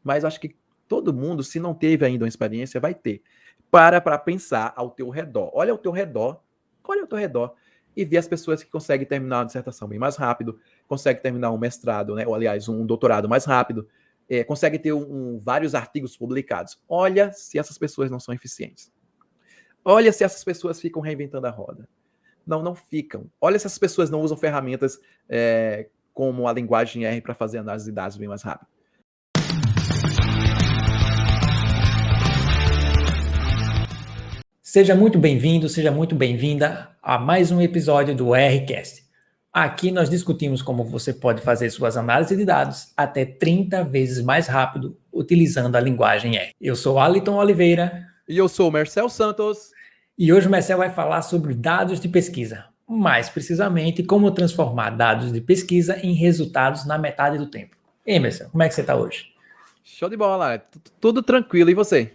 mas acho que todo mundo, se não teve ainda uma experiência, vai ter. Para pensar ao teu redor. Olha ao teu redor e ver as pessoas que conseguem terminar uma dissertação bem mais rápido, conseguem terminar um mestrado, né? Ou, aliás, um doutorado mais rápido, conseguem ter vários artigos publicados. Olha se essas pessoas não são eficientes. Olha se essas pessoas ficam reinventando a roda. Não ficam. Olha se essas pessoas não usam ferramentas como a linguagem R para fazer análise de dados bem mais rápido. Seja muito bem-vindo, seja muito bem-vinda a mais um episódio do Rcast. Aqui nós discutimos como você pode fazer suas análises de dados até 30 vezes mais rápido utilizando a linguagem R. Eu sou Aliton Oliveira. E eu sou o Marcel Santos. E hoje o Marcel vai falar sobre dados de pesquisa. Mais precisamente, como transformar dados de pesquisa em resultados na metade do tempo. E aí, Marcel, como é que você está hoje? Show de bola, tudo tranquilo. E você?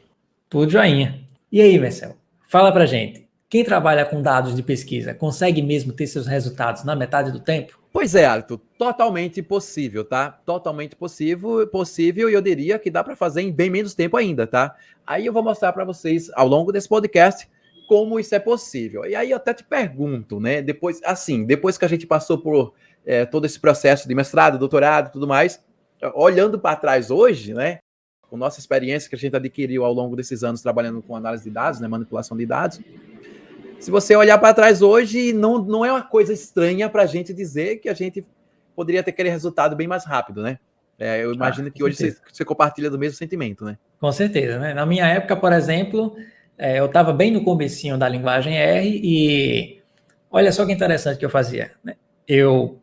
Tudo joinha. E aí, Marcel? Fala pra gente, quem trabalha com dados de pesquisa consegue mesmo ter seus resultados na metade do tempo? Pois é, Arthur, totalmente possível, tá? Totalmente possível e eu diria que dá para fazer em bem menos tempo ainda, tá? Aí eu vou mostrar para vocês ao longo desse podcast como isso é possível. E aí eu até te pergunto, né? Depois que a gente passou por todo esse processo de mestrado, doutorado e tudo mais, olhando para trás hoje, né? Com nossa experiência que a gente adquiriu ao longo desses anos trabalhando com análise de dados, né, manipulação de dados. Se você olhar para trás hoje, não é uma coisa estranha para a gente dizer que a gente poderia ter aquele resultado bem mais rápido, né? Eu imagino que hoje você compartilha do mesmo sentimento, né? Com certeza, né? Na minha época, por exemplo, eu estava bem no comecinho da linguagem R e olha só que interessante que eu fazia, né? Eu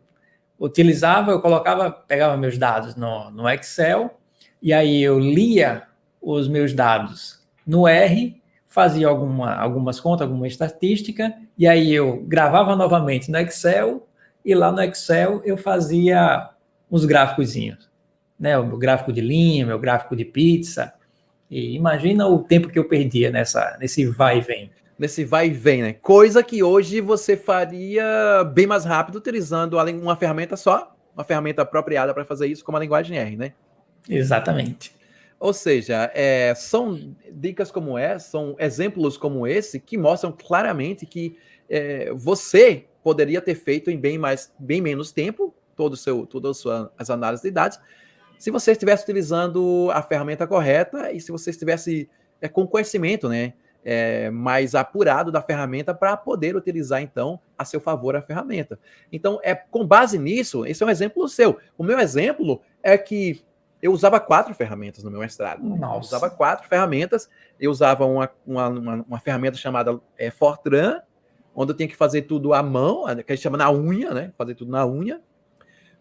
pegava meus dados no Excel, e aí eu lia os meus dados no R, fazia algumas contas, alguma estatística, e aí eu gravava novamente no Excel, e lá no Excel eu fazia uns gráficozinhos, né? O meu gráfico de linha, meu gráfico de pizza, e imagina o tempo que eu perdia nesse vai e vem. Nesse vai e vem, né? Coisa que hoje você faria bem mais rápido utilizando uma ferramenta só, uma ferramenta apropriada para fazer isso, como a linguagem R, né? Exatamente. Ou seja, são dicas como essa, são exemplos como esse que mostram claramente que você poderia ter feito em bem menos tempo todas as análises de dados, se você estivesse utilizando a ferramenta correta e se você estivesse com conhecimento, né, mais apurado da ferramenta para poder utilizar, então, a seu favor a ferramenta. Então, com base nisso, esse é um exemplo seu. O meu exemplo é que eu usava 4 ferramentas no meu mestrado. Nossa. Eu usava 4 ferramentas. Eu usava uma ferramenta chamada Fortran, onde eu tinha que fazer tudo à mão, que a gente chama na unha, né? Fazer tudo na unha.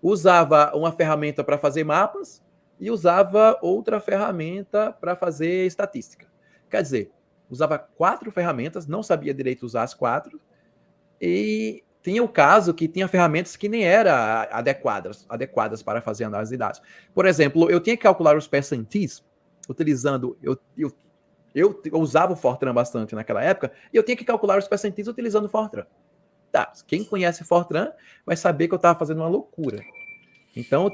Usava uma ferramenta para fazer mapas e usava outra ferramenta para fazer estatística. Quer dizer, usava 4 ferramentas, não sabia direito usar as 4, e tinha o caso que tinha ferramentas que nem eram adequadas para fazer análise de dados. Por exemplo, eu tinha que calcular os percentis utilizando... Eu usava o Fortran bastante naquela época, e eu tinha que calcular os percentis utilizando o Fortran. Tá, quem conhece Fortran vai saber que eu estava fazendo uma loucura. Então,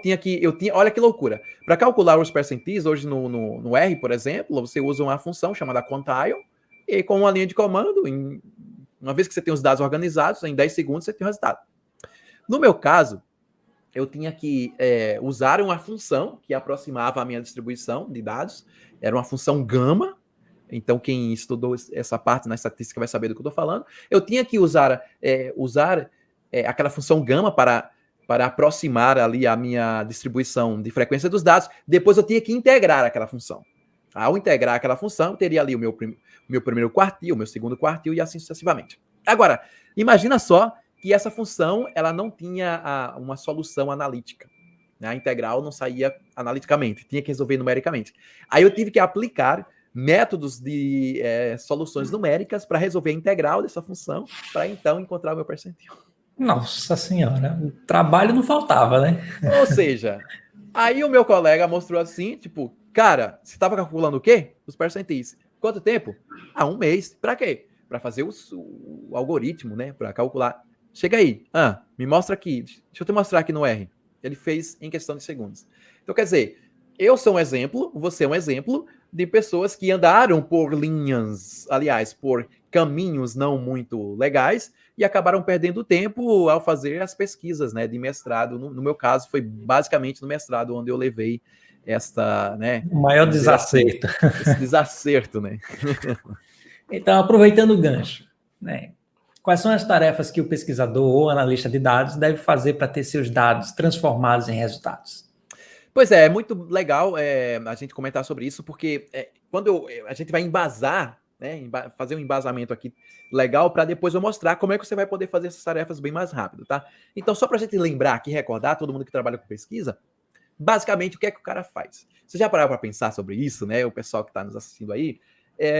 olha que loucura. Para calcular os percentis, hoje no R, por exemplo, você usa uma função chamada quantile, e com uma linha de comando, uma vez que você tem os dados organizados, em 10 segundos você tem o resultado. No meu caso, eu tinha que usar uma função que aproximava a minha distribuição de dados, era uma função gama. Então, quem estudou essa parte na estatística vai saber do que eu estou falando. Eu tinha que usar aquela função gama para aproximar ali a minha distribuição de frequência dos dados. Depois eu tinha que integrar aquela função. Ao integrar aquela função, eu teria ali o meu primeiro quartil, o meu segundo quartil e assim sucessivamente. Agora, imagina só que essa função ela não tinha uma solução analítica. A integral não saía analiticamente, tinha que resolver numericamente. Aí eu tive que aplicar métodos de soluções numéricas para resolver a integral dessa função, para então encontrar o meu percentil. Nossa senhora, o trabalho não faltava, né? Ou seja, aí o meu colega mostrou assim, tipo, cara, você estava calculando o quê? Os percentis. Quanto tempo? 1 mês. Para quê? Para fazer o algoritmo, né? Para calcular. Chega aí. Me mostra aqui. Deixa eu te mostrar aqui no R. Ele fez em questão de segundos. Então, quer dizer, Eu sou um exemplo, você é um exemplo de pessoas que andaram por linhas, aliás, por caminhos não muito legais e acabaram perdendo tempo ao fazer as pesquisas, né, de mestrado. No meu caso, foi basicamente no mestrado onde eu levei esta, né, O maior vamos dizer assim, desacerto. esse desacerto, né? Então, aproveitando o gancho, né? Quais são as tarefas que o pesquisador ou analista de dados deve fazer para ter seus dados transformados em resultados? Pois é muito legal a gente comentar sobre isso, porque quando a gente vai embasar, né, fazer um embasamento aqui legal para depois eu mostrar como é que você vai poder fazer essas tarefas bem mais rápido, tá? Então, só para a gente lembrar aqui, recordar, todo mundo que trabalha com pesquisa, basicamente o que é que o cara faz? Você já parou para pensar sobre isso, né? O pessoal que está nos assistindo aí,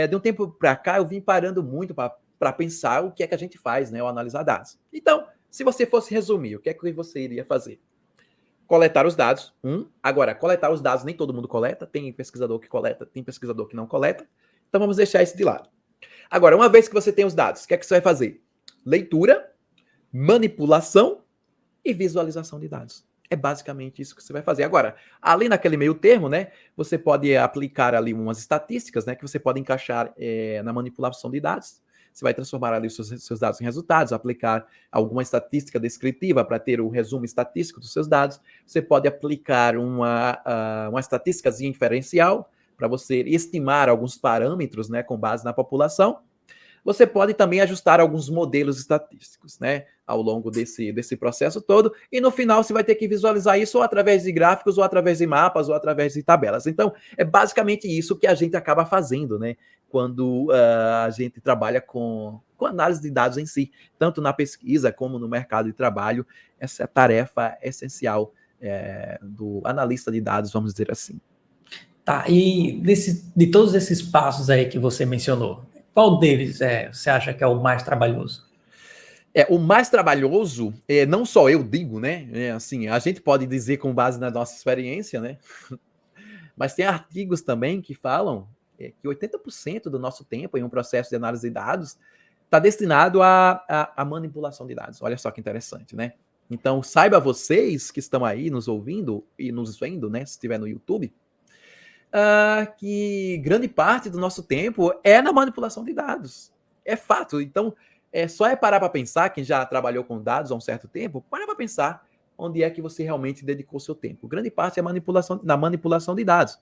de um tempo para cá eu vim parando muito para pensar o que é que a gente faz, né, ao analisar dados. Então, se você fosse resumir, o que é que você iria fazer? Coletar os dados. Agora, coletar os dados nem todo mundo coleta. Tem pesquisador que coleta, tem pesquisador que não coleta. Então vamos deixar isso de lado. Agora, uma vez que você tem os dados, o que é que você vai fazer? Leitura, manipulação e visualização de dados. É basicamente isso que você vai fazer. Agora, além daquele meio termo, né, você pode aplicar ali umas estatísticas, né, que você pode encaixar na manipulação de dados. Você vai transformar ali os seus dados em resultados, aplicar alguma estatística descritiva para ter o resumo estatístico dos seus dados. Você pode aplicar uma estatística inferencial para você estimar alguns parâmetros, né, com base na população. Você pode também ajustar alguns modelos estatísticos, né, ao longo desse processo todo, e no final você vai ter que visualizar isso ou através de gráficos, ou através de mapas, ou através de tabelas. Então, é basicamente isso que a gente acaba fazendo, né, quando a gente trabalha com análise de dados em si, tanto na pesquisa como no mercado de trabalho. Essa é a tarefa essencial do analista de dados, vamos dizer assim. Tá, e de todos esses passos aí que você mencionou, qual deles você acha que é o mais trabalhoso? O mais trabalhoso, não só eu digo, né? Assim, a gente pode dizer com base na nossa experiência, né? Mas tem artigos também que falam que 80% do nosso tempo em um processo de análise de dados está destinado à manipulação de dados. Olha só que interessante, né? Então, saiba vocês que estão aí nos ouvindo e nos vendo, né? Se estiver no YouTube, que grande parte do nosso tempo é na manipulação de dados. É fato. Então, só parar para pensar, quem já trabalhou com dados há um certo tempo, para para pensar onde é que você realmente dedicou seu tempo. Grande parte é na manipulação de dados.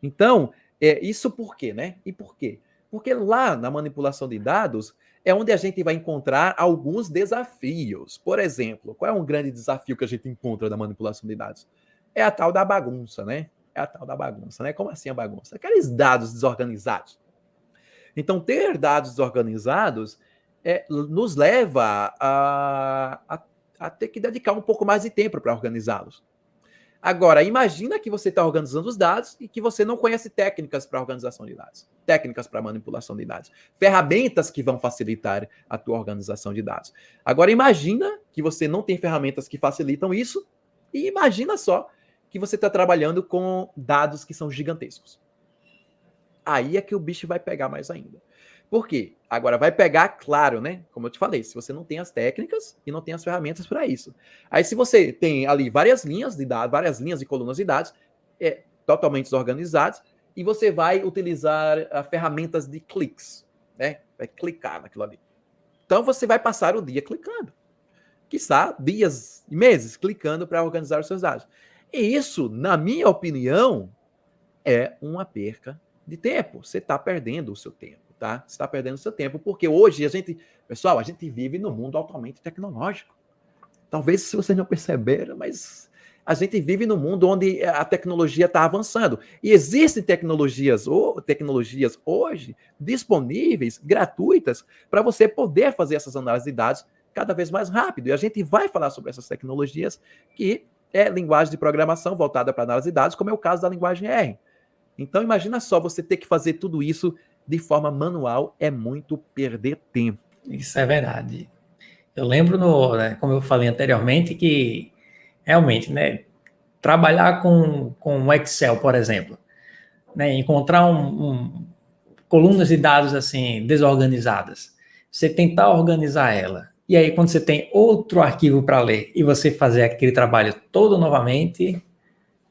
Então, isso por quê, né? E por quê? Porque lá na manipulação de dados é onde a gente vai encontrar alguns desafios. Por exemplo, qual é um grande desafio que a gente encontra na manipulação de dados? É a tal da bagunça, né? É a tal da bagunça, né? Como assim a bagunça? Aqueles dados desorganizados. Então, ter dados desorganizados nos leva a ter que dedicar um pouco mais de tempo para organizá-los. Agora, imagina que você está organizando os dados e que você não conhece técnicas para organização de dados, técnicas para manipulação de dados, ferramentas que vão facilitar a tua organização de dados. Agora, imagina que você não tem ferramentas que facilitam isso e imagina só que você está trabalhando com dados que são gigantescos. Aí é que o bicho vai pegar mais ainda. Por quê? Agora vai pegar, claro, né? Como eu te falei, se você não tem as técnicas e não tem as ferramentas para isso. Aí, se você tem ali várias linhas de dados, várias linhas e colunas de dados, totalmente desorganizadas, e você vai utilizar ferramentas de cliques, né? Vai clicar naquilo ali. Então você vai passar o dia clicando. Quiçá dias e meses clicando para organizar os seus dados. E isso, na minha opinião, é uma perca de tempo. Você está perdendo o seu tempo, tá? Você está perdendo o seu tempo, porque hoje pessoal, a gente vive num mundo altamente tecnológico. Talvez se vocês não perceberam, mas a gente vive num mundo onde a tecnologia está avançando. E existem tecnologias hoje disponíveis, gratuitas, para você poder fazer essas análises de dados cada vez mais rápido. E a gente vai falar sobre essas tecnologias que é linguagem de programação voltada para análise de dados, como é o caso da linguagem R. Então, imagina só, você ter que fazer tudo isso de forma manual é muito perder tempo. Isso é verdade. Eu lembro, né, como eu falei anteriormente, que realmente, né, trabalhar com o Excel, por exemplo, né, encontrar colunas de dados assim desorganizadas, você tentar organizar ela, e aí quando você tem outro arquivo para ler e você fazer aquele trabalho todo novamente,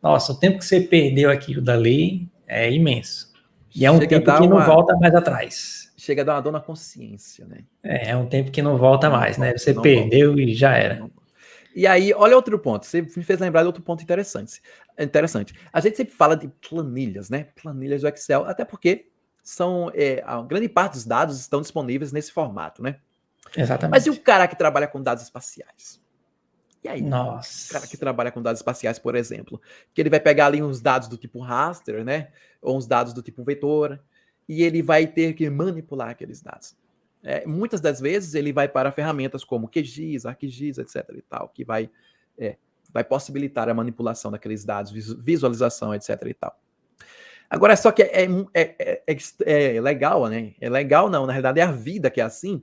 Nossa, o tempo que você perdeu aquilo dali é imenso. E é um Chega a tempo dar que não uma, volta mais atrás. chega a dar uma dor na consciência, né? É um tempo que não volta Não mais, né? volta, Você não volta. perdeu e já era. Não. E aí, olha outro ponto. Você me fez lembrar de outro ponto interessante. Interessante. A gente sempre fala de planilhas, né? Planilhas do Excel, até porque a grande parte dos dados estão disponíveis nesse formato, né? Mas e o Exatamente. cara que trabalha com dados espaciais? E aí? O cara que Nossa. trabalha com dados espaciais, por exemplo, que ele vai pegar ali uns dados do tipo raster, né? Ou uns dados do tipo vetor, e ele vai ter que manipular aqueles dados. Muitas das vezes ele vai para ferramentas como QGIS, ArcGIS, etc. e tal, que vai possibilitar a manipulação daqueles dados, visualização, etc. e tal. Agora, só que é legal, né? É legal não, na realidade é a vida que é assim,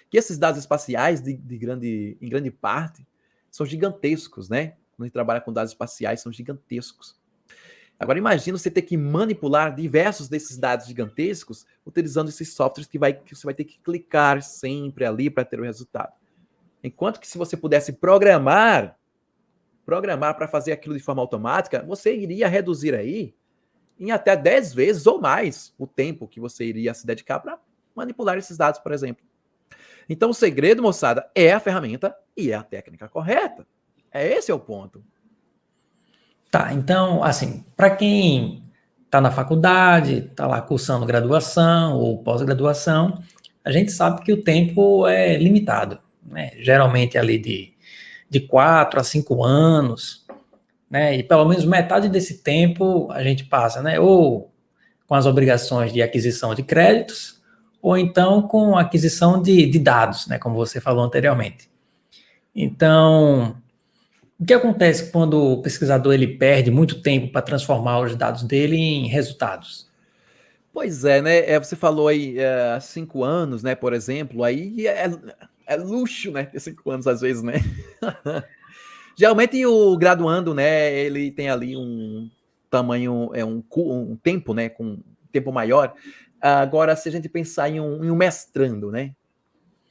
que esses dados espaciais, em grande parte, são gigantescos, né? Quando a gente trabalha com dados espaciais, são gigantescos. Agora, imagina você ter que manipular diversos desses dados gigantescos utilizando esses softwares que você vai ter que clicar sempre ali para ter o resultado. Enquanto que se você pudesse programar para fazer aquilo de forma automática, você iria reduzir aí em até 10 vezes ou mais o tempo que você iria se dedicar para manipular esses dados, por exemplo. Então, o segredo, moçada, é a ferramenta e é a técnica correta. Esse é o ponto. Tá, então, assim, para quem está na faculdade, está lá cursando graduação ou pós-graduação, a gente sabe que o tempo é limitado, né? Geralmente ali de 4 a 5 anos, né? E pelo menos metade desse tempo a gente passa, né? Ou com as obrigações de aquisição de créditos, ou então com a aquisição de dados, né? Como você falou anteriormente. Então, o que acontece quando o pesquisador ele perde muito tempo para transformar os dados dele em resultados? Pois é, né? Você falou aí 5 anos, né? Por exemplo, aí é luxo, né? Ter 5 anos às vezes, né? Geralmente o graduando, né? Ele tem ali um tamanho, um tempo, né? Com um tempo maior. Agora, se a gente pensar em um mestrando, né?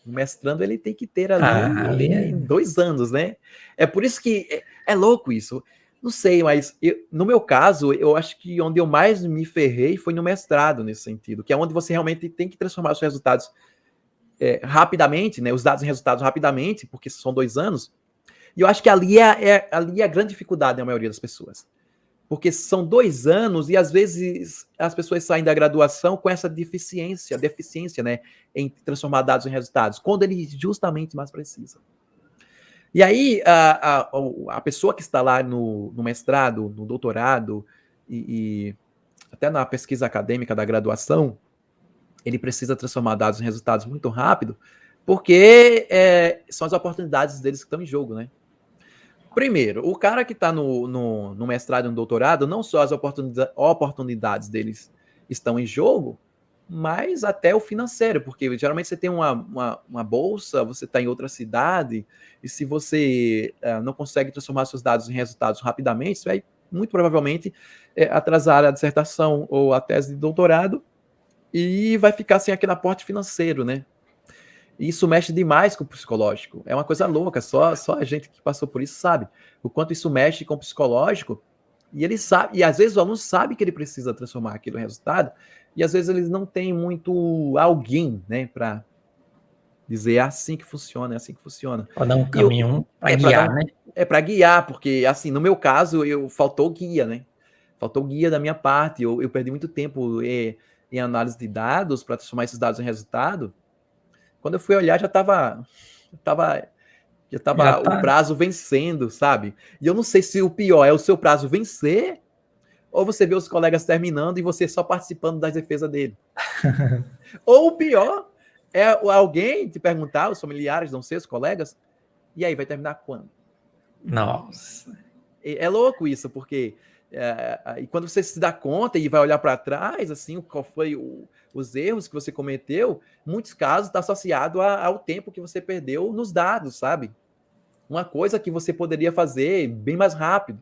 O mestrando ele tem que ter Ah, ali ali é... 2 anos, né? É por isso que é louco isso. Não sei, mas no meu caso, eu acho que onde eu mais me ferrei foi no mestrado, nesse sentido, que é onde você realmente tem que transformar os resultados rapidamente, né? Os dados em resultados rapidamente, porque são 2 anos. E eu acho que ali é a grande dificuldade da maioria das pessoas. Porque são 2 anos e às vezes as pessoas saem da graduação com essa deficiência, né, em transformar dados em resultados, quando ele justamente mais precisa. E aí a pessoa que está lá no mestrado, no doutorado e até na pesquisa acadêmica da graduação, ele precisa transformar dados em resultados muito rápido, porque são as oportunidades deles que estão em jogo, né? Primeiro, o cara que está no mestrado e no doutorado, não só as oportunidades deles estão em jogo, mas até o financeiro, porque geralmente você tem uma bolsa, você está em outra cidade, e se você não consegue transformar seus dados em resultados rapidamente, você vai muito provavelmente atrasar a dissertação ou a tese de doutorado e vai ficar sem aquele aporte financeiro, né? E isso mexe demais com o psicológico. É uma coisa louca, só a gente que passou por isso sabe o quanto isso mexe com o psicológico. E ele sabe, e às vezes o aluno sabe que ele precisa transformar aquilo em resultado, e às vezes eles não têm muito alguém, né, para dizer assim que funciona, é assim que funciona. Para dar um E eu, caminho para é para dar guiar, um, né? é para guiar, porque assim, no meu caso, faltou guia, né? Faltou guia da minha parte. Eu perdi muito tempo em análise de dados para transformar esses dados em resultado. Quando eu fui olhar, tava, já Já tava o tá. prazo vencendo, sabe? E eu não sei se o pior é o seu prazo vencer ou você vê os colegas terminando e você só participando das defesas dele. Ou o pior é alguém te perguntar, os familiares, não sei, os colegas, e aí, vai terminar quando? Nossa. É louco isso, porque e quando você se dá conta e vai olhar para trás, assim, qual foi os erros que você cometeu, muitos casos está associado ao tempo que você perdeu nos dados, sabe? Uma coisa que você poderia fazer bem mais rápido,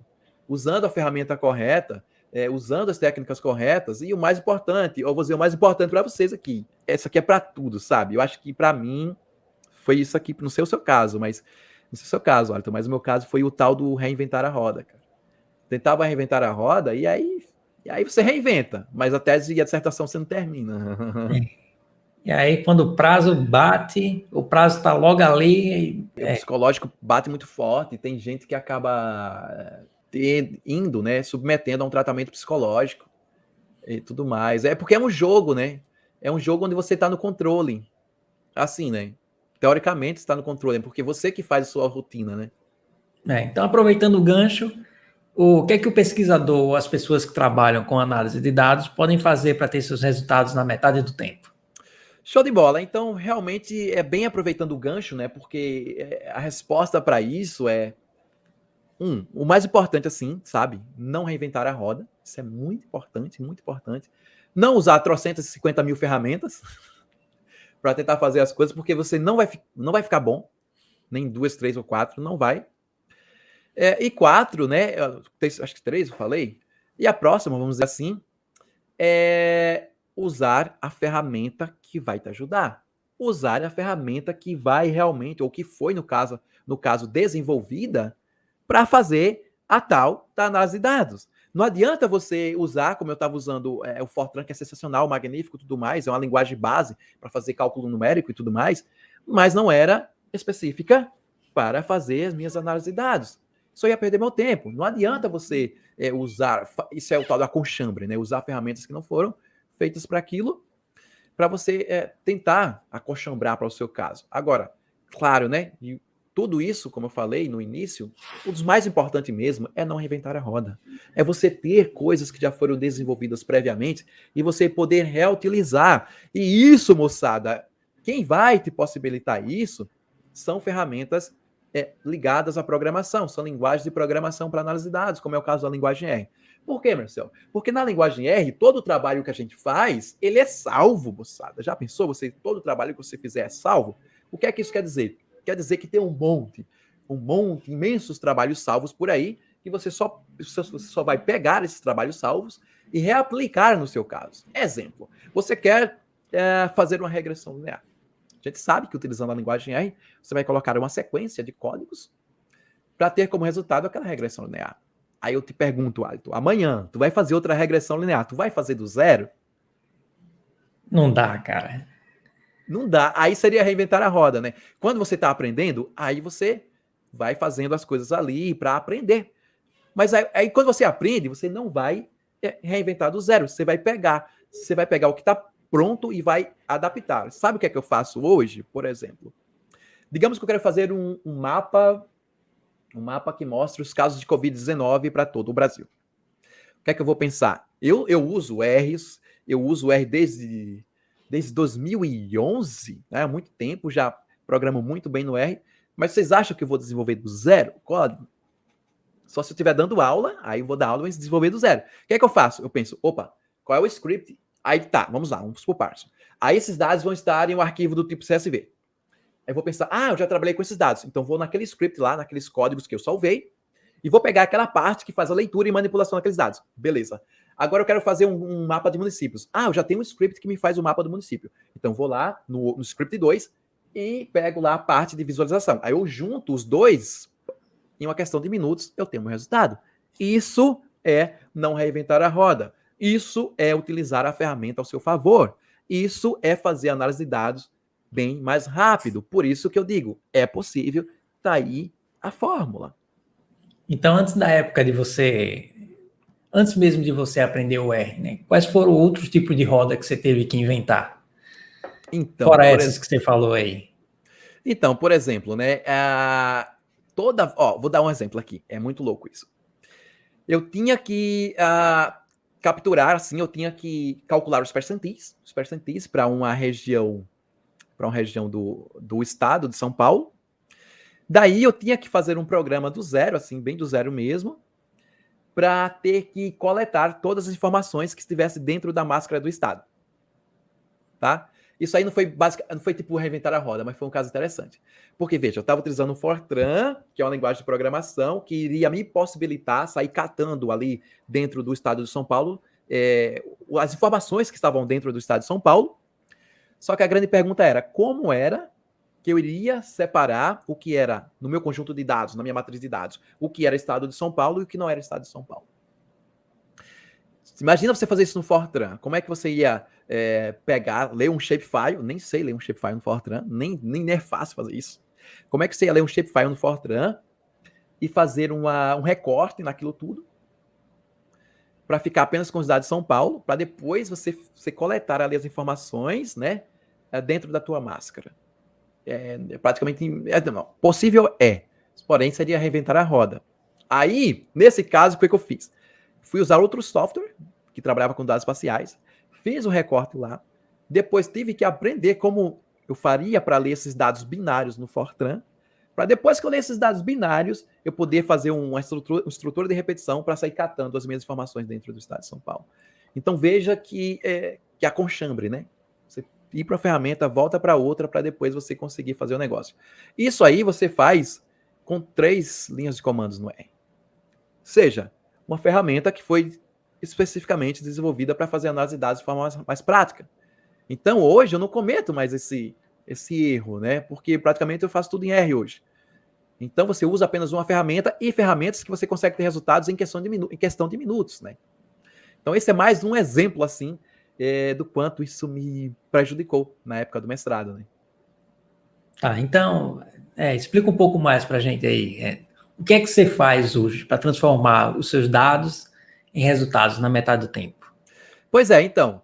usando a ferramenta correta, usando as técnicas corretas, e o mais importante, eu vou dizer o mais importante para vocês aqui, essa aqui é para tudo, sabe? Eu acho que para mim foi isso aqui, não sei o seu caso, mas no seu caso, Arthur, mas o meu caso foi o tal do reinventar a roda, cara. tentava reinventar a roda, e aí você reinventa, mas a tese e a dissertação você não termina. E aí, quando o prazo bate, o prazo está logo ali. O psicológico bate muito forte, tem gente que acaba indo, né, submetendo a um tratamento psicológico e tudo mais. É porque é um jogo, né? É um jogo onde você está no controle. Assim, né? Teoricamente está no controle, porque você que faz a sua rotina, né? Então, aproveitando o gancho, o que é que o pesquisador ou as pessoas que trabalham com análise de dados podem fazer para ter seus resultados na metade do tempo? Show de bola. Então, realmente é bem aproveitando o gancho, né? Porque a resposta para isso é o mais importante, assim, sabe? Não reinventar a roda. Isso é muito importante, muito importante. Não usar 350 mil ferramentas para tentar fazer as coisas, porque você não vai ficar bom. Nem 2, 3 ou 4, não vai. E 4, né? Acho que 3 eu falei. E a próxima, vamos dizer assim, é usar a ferramenta que vai te ajudar. Usar a ferramenta que vai realmente, ou que foi, no caso desenvolvida, para fazer a tal da análise de dados. Não adianta você usar, como eu estava usando o Fortran, que é sensacional, magnífico e tudo mais, é uma linguagem base para fazer cálculo numérico e tudo mais, mas não era específica para fazer as minhas análises de dados. Só ia perder meu tempo. Não adianta você usar, isso é o tal da conchambre, né? Usar ferramentas que não foram feitas para aquilo, para você tentar acolchambrar para o seu caso. Agora, claro, né? E tudo isso, como eu falei no início, o dos mais importantes mesmo é não reinventar a roda. É você ter coisas que já foram desenvolvidas previamente e você poder reutilizar. E isso, moçada, quem vai te possibilitar isso são ferramentas ligadas à programação, são linguagens de programação para análise de dados, como é o caso da linguagem R. Por quê, Marcelo? Porque na linguagem R, todo o trabalho que a gente faz, ele é salvo, moçada. Já pensou? Todo o trabalho que você fizer é salvo? O que é que isso quer dizer? Quer dizer que tem um monte, imensos trabalhos salvos por aí, que você só vai pegar esses trabalhos salvos e reaplicar no seu caso. Exemplo, você quer fazer uma regressão linear. A gente sabe que utilizando a linguagem R, você vai colocar uma sequência de códigos para ter como resultado aquela regressão linear. Aí eu te pergunto, Alito, amanhã tu vai fazer outra regressão linear, tu vai fazer do zero? Não dá, cara. Não dá. Aí seria reinventar a roda, né? Quando você está aprendendo, aí você vai fazendo as coisas ali para aprender. Mas aí quando você aprende, você não vai reinventar do zero. Você vai pegar o que está pronto e vai adaptar. Sabe o que é que eu faço hoje, por exemplo? Digamos que eu quero fazer um mapa que mostre os casos de Covid-19 para todo o Brasil. O que é que eu vou pensar? Eu uso R desde 2011, né? Há muito tempo, já programo muito bem no R, mas vocês acham que eu vou desenvolver do zero código? Só se eu estiver dando aula, aí eu vou dar aula e desenvolver do zero. O que é que eu faço? Eu penso, opa, qual é o script? Aí tá, vamos lá, vamos por partes. Aí esses dados vão estar em um arquivo do tipo CSV. Aí eu vou pensar, eu já trabalhei com esses dados, então vou naquele script lá, naqueles códigos que eu salvei, e vou pegar aquela parte que faz a leitura e manipulação daqueles dados. Beleza. Agora eu quero fazer um mapa de municípios. Eu já tenho um script que me faz o mapa do município. Então vou lá no script 2 e pego lá a parte de visualização. Aí eu junto os dois, em uma questão de minutos, eu tenho um resultado. Isso é não reinventar a roda. Isso é utilizar a ferramenta ao seu favor. Isso é fazer análise de dados bem mais rápido. Por isso que eu digo, é possível, tá aí a fórmula. Então, antes mesmo de você aprender o R, né? Quais foram outros tipos de roda que você teve que inventar? Então, Fora essas que você falou aí. Então, por exemplo, né? Vou dar um exemplo aqui. É muito louco isso. Eu tinha que capturar, assim, eu tinha que calcular os percentis para uma região do estado de São Paulo. Daí eu tinha que fazer um programa do zero, assim, bem do zero mesmo, para ter que coletar todas as informações que estivessem dentro da máscara do estado. Tá? Isso aí não foi tipo reinventar a roda, mas foi um caso interessante. Porque, veja, eu estava utilizando o Fortran, que é uma linguagem de programação, que iria me possibilitar sair catando ali dentro do estado de São Paulo as informações que estavam dentro do estado de São Paulo. Só que a grande pergunta era, como era que eu iria separar o que era no meu conjunto de dados, na minha matriz de dados, o que era estado de São Paulo e o que não era estado de São Paulo. Imagina você fazer isso no Fortran. Como é que você ia pegar, ler um shapefile? Nem sei ler um shapefile no Fortran, nem é fácil fazer isso. Como é que você ia ler um shapefile no Fortran e fazer um recorte naquilo tudo para ficar apenas com os dados de São Paulo, para depois você coletar ali as informações, né, dentro da tua máscara? Praticamente não, possível porém seria reinventar a roda. Aí, nesse caso, o que eu fiz? Fui usar outro software que trabalhava com dados espaciais, fiz o recorte lá, depois tive que aprender como eu faria para ler esses dados binários no Fortran, para depois que eu ler esses dados binários, eu poder fazer uma estrutura de repetição para sair catando as minhas informações dentro do estado de São Paulo. Então veja que a conchambre, né? Você ir para a ferramenta, volta para outra, para depois você conseguir fazer o negócio. Isso aí você faz com 3 linhas de comandos no R. Seja uma ferramenta que foi especificamente desenvolvida para fazer análise de dados de forma mais prática. Então, hoje, eu não cometo mais esse erro, né? Porque praticamente eu faço tudo em R hoje. Então, você usa apenas uma ferramenta e ferramentas que você consegue ter resultados em questão de minutos, né? Então, esse é mais um exemplo, assim, do quanto isso me prejudicou na época do mestrado, né? Tá, então, explica um pouco mais para a gente aí. O que é que você faz hoje para transformar os seus dados em resultados na metade do tempo? Pois é, então,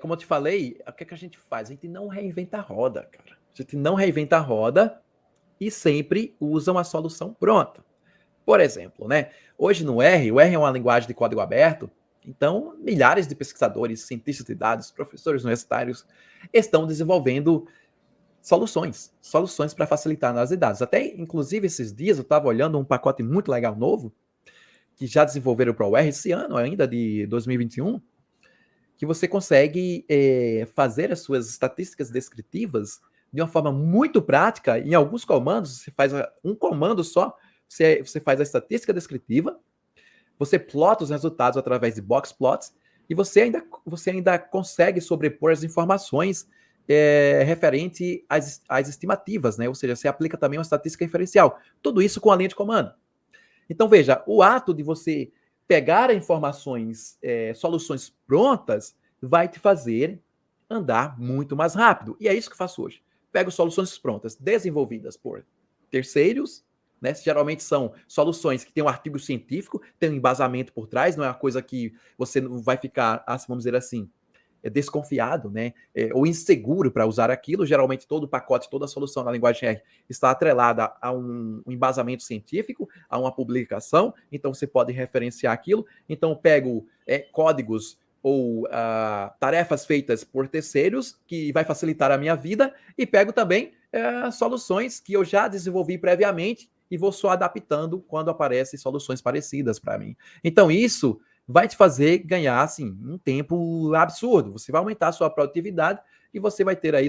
como eu te falei, o que é que a gente faz? A gente não reinventa a roda, cara. A gente não reinventa a roda e sempre usa uma solução pronta. Por exemplo, né? Hoje no R, o R é uma linguagem de código aberto, então milhares de pesquisadores, cientistas de dados, professores universitários estão desenvolvendo soluções para facilitar a análise de dados. Até, inclusive, esses dias eu estava olhando um pacote muito legal novo, que já desenvolveram para o R esse ano, ainda de 2021, que você consegue fazer as suas estatísticas descritivas de uma forma muito prática. Em alguns comandos, você faz um comando só, você faz a estatística descritiva, você plota os resultados através de box plots, e você ainda consegue sobrepor as informações referente às estimativas, né? Ou seja, você aplica também uma estatística inferencial. Tudo isso com a linha de comando. Então, veja, o ato de você pegar informações, soluções prontas, vai te fazer andar muito mais rápido. E é isso que eu faço hoje. Pego soluções prontas, desenvolvidas por terceiros, né? Geralmente são soluções que têm um artigo científico, tem um embasamento por trás, não é uma coisa que você não vai ficar, vamos dizer assim, desconfiado, né? Ou inseguro para usar aquilo. Geralmente todo o pacote, toda a solução na linguagem R está atrelada a um embasamento científico, a uma publicação, então você pode referenciar aquilo. Então eu pego códigos ou tarefas feitas por terceiros, que vai facilitar a minha vida, e pego também soluções que eu já desenvolvi previamente e vou só adaptando quando aparecem soluções parecidas para mim. Então isso vai te fazer ganhar, assim, um tempo absurdo. Você vai aumentar a sua produtividade e você vai ter aí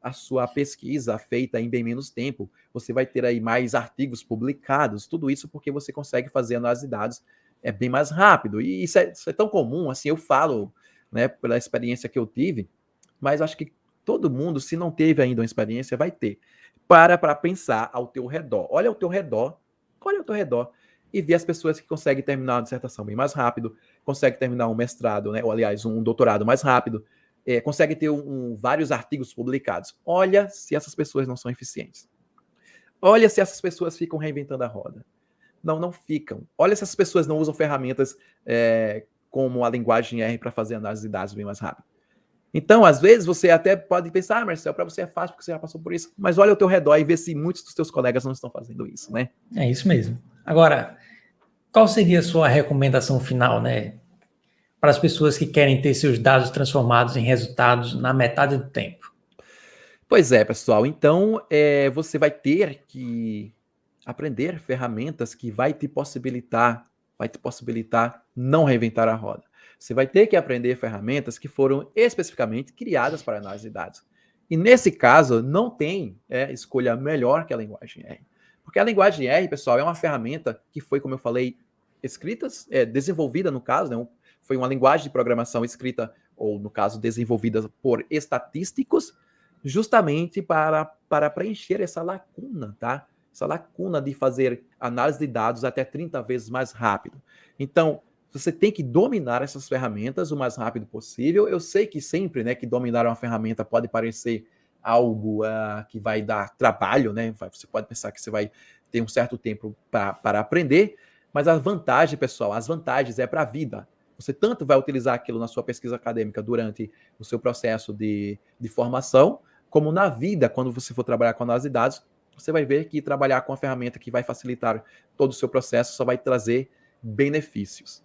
a sua pesquisa feita em bem menos tempo. Você vai ter aí mais artigos publicados, tudo isso porque você consegue fazer análise de dados bem mais rápido. E isso é tão comum, assim, eu falo, né, pela experiência que eu tive, mas acho que todo mundo, se não teve ainda uma experiência, vai ter. Para pensar ao teu redor. Olha ao teu redor e ver as pessoas que conseguem terminar uma dissertação bem mais rápido, conseguem terminar um mestrado, né, ou aliás, um doutorado mais rápido, conseguem ter vários artigos publicados. Olha se essas pessoas não são eficientes. Olha se essas pessoas ficam reinventando a roda. Não ficam. Olha se essas pessoas não usam ferramentas como a linguagem R para fazer análise de dados bem mais rápido. Então, às vezes, você até pode pensar, Marcel, para você é fácil porque você já passou por isso, mas olha ao teu redor e vê se muitos dos teus colegas não estão fazendo isso, né? É isso mesmo. Agora, qual seria a sua recomendação final, né, para as pessoas que querem ter seus dados transformados em resultados na metade do tempo? Pois é, pessoal. Então, você vai ter que aprender ferramentas que vai te possibilitar não reinventar a roda. Você vai ter que aprender ferramentas que foram especificamente criadas para análise de dados. E nesse caso, não tem escolha melhor que a linguagem R. Porque a linguagem R, pessoal, é uma ferramenta que foi, como eu falei, desenvolvida no caso, né, foi uma linguagem de programação escrita, ou no caso, desenvolvida por estatísticos, justamente para preencher essa lacuna, tá? Essa lacuna de fazer análise de dados até 30 vezes mais rápido. Então, você tem que dominar essas ferramentas o mais rápido possível. Eu sei que sempre, né, que dominar uma ferramenta pode parecer algo que vai dar trabalho, né? Você pode pensar que você vai ter um certo tempo para aprender, mas a vantagem, pessoal, as vantagens é para a vida. Você tanto vai utilizar aquilo na sua pesquisa acadêmica durante o seu processo de formação, como na vida, quando você for trabalhar com análise de dados, você vai ver que trabalhar com a ferramenta que vai facilitar todo o seu processo só vai trazer benefícios.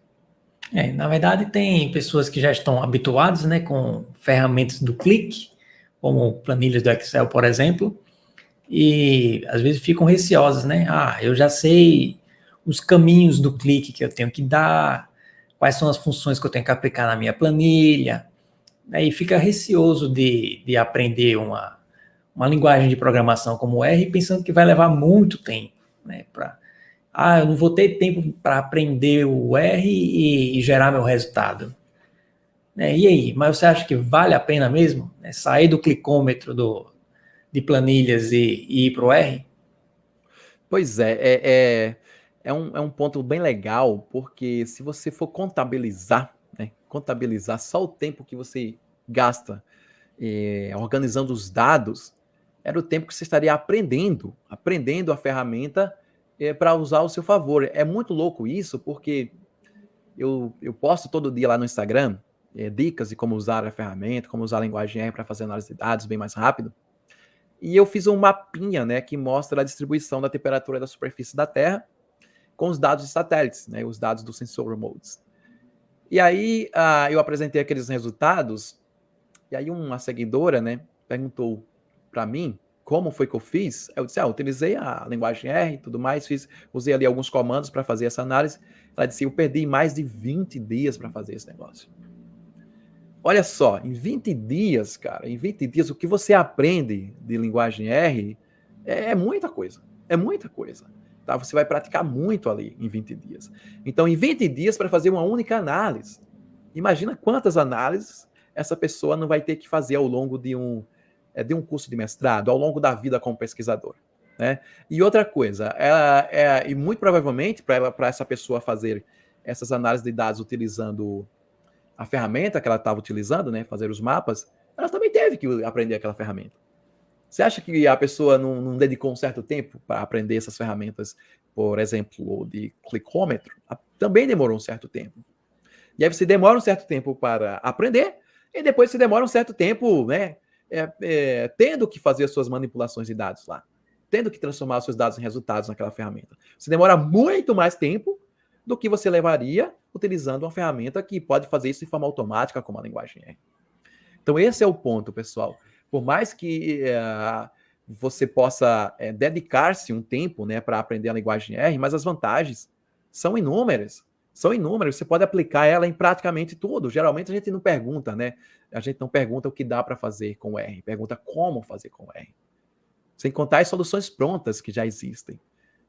Na verdade, tem pessoas que já estão habituadas, né, com ferramentas do clique, como planilhas do Excel, por exemplo, e às vezes ficam receosas, né? Eu já sei os caminhos do clique que eu tenho que dar, quais são as funções que eu tenho que aplicar na minha planilha, né? E fica receoso de aprender uma linguagem de programação como o R, pensando que vai levar muito tempo, né? Eu não vou ter tempo para aprender o R e gerar meu resultado. E aí, mas você acha que vale a pena mesmo, né, sair do clicômetro de planilhas e ir para o R? Pois é um ponto bem legal, porque se você for contabilizar, né, contabilizar só o tempo que você gasta organizando os dados, era o tempo que você estaria aprendendo a ferramenta para usar ao seu favor. É muito louco isso, porque eu posto todo dia lá no Instagram dicas de como usar a ferramenta, como usar a linguagem R para fazer análise de dados bem mais rápido. E eu fiz um mapinha, né, que mostra a distribuição da temperatura da superfície da Terra com os dados de satélites, né, os dados do sensor remotes. E aí eu apresentei aqueles resultados, e aí uma seguidora, né, perguntou para mim como foi que eu fiz. Eu disse, utilizei a linguagem R e tudo mais, usei ali alguns comandos para fazer essa análise. Ela disse, eu perdi mais de 20 dias para fazer esse negócio. Olha só, em 20 dias, cara, em 20 dias, o que você aprende de linguagem R é muita coisa. É muita coisa. Tá? Você vai praticar muito ali em 20 dias. Então, em 20 dias para fazer uma única análise. Imagina quantas análises essa pessoa não vai ter que fazer ao longo de um curso de mestrado, ao longo da vida como pesquisador. Né? E outra coisa, e muito provavelmente, para essa pessoa fazer essas análises de dados utilizando a ferramenta que ela estava utilizando, né, fazer os mapas, ela também teve que aprender aquela ferramenta. Você acha que a pessoa não dedicou um certo tempo para aprender essas ferramentas, por exemplo, de clicômetro? Também demorou um certo tempo. E aí você demora um certo tempo para aprender, e depois você demora um certo tempo, né, tendo que fazer as suas manipulações de dados lá, tendo que transformar os seus dados em resultados naquela ferramenta. Você demora muito mais tempo do que você levaria utilizando uma ferramenta que pode fazer isso de forma automática, como a linguagem R. Então, esse é o ponto, pessoal. Por mais que você possa dedicar-se um tempo, né, para aprender a linguagem R, mas as vantagens são inúmeras. São inúmeras. Você pode aplicar ela em praticamente tudo. Geralmente a gente não pergunta, né? A gente não pergunta o que dá para fazer com o R, pergunta como fazer com o R. Sem contar as soluções prontas que já existem.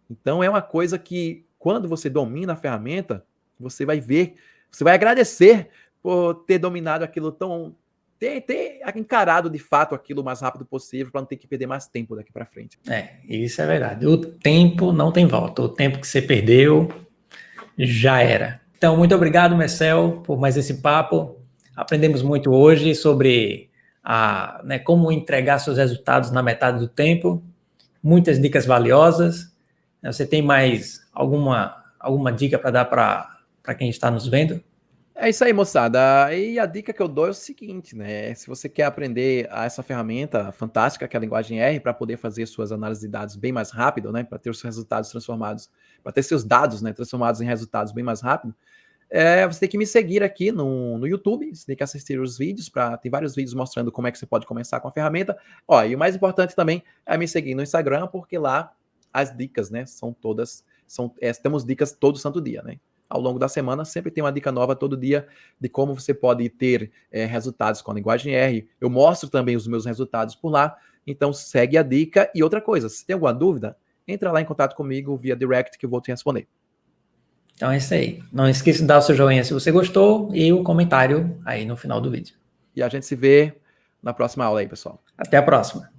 Então, é uma coisa que, quando você domina a ferramenta, você vai ver, você vai agradecer por ter dominado aquilo ter encarado de fato aquilo o mais rápido possível para não ter que perder mais tempo daqui para frente. Isso é verdade. O tempo não tem volta. O tempo que você perdeu já era. Então, muito obrigado, Marcel, por mais esse papo. Aprendemos muito hoje sobre como entregar seus resultados na metade do tempo. Muitas dicas valiosas. Você tem mais alguma dica para dar para quem está nos vendo? É isso aí, moçada. E a dica que eu dou é o seguinte, né? Se você quer aprender essa ferramenta fantástica, que é a linguagem R, para poder fazer suas análises de dados bem mais rápido, né? Para ter os resultados transformados, para ter seus dados, né, transformados em resultados bem mais rápido, você tem que me seguir aqui no YouTube, você tem que assistir os vídeos, tem vários vídeos mostrando como é que você pode começar com a ferramenta. E o mais importante também é me seguir no Instagram, porque lá as dicas, né, temos dicas todo santo dia, né? Ao longo da semana, sempre tem uma dica nova todo dia de como você pode ter resultados com a linguagem R. Eu mostro também os meus resultados por lá, então segue a dica. E outra coisa, se tem alguma dúvida, entra lá em contato comigo via direct que eu vou te responder. Então é isso aí. Não esqueça de dar o seu joinha se você gostou e o comentário aí no final do vídeo. E a gente se vê na próxima aula aí, pessoal. Até a próxima.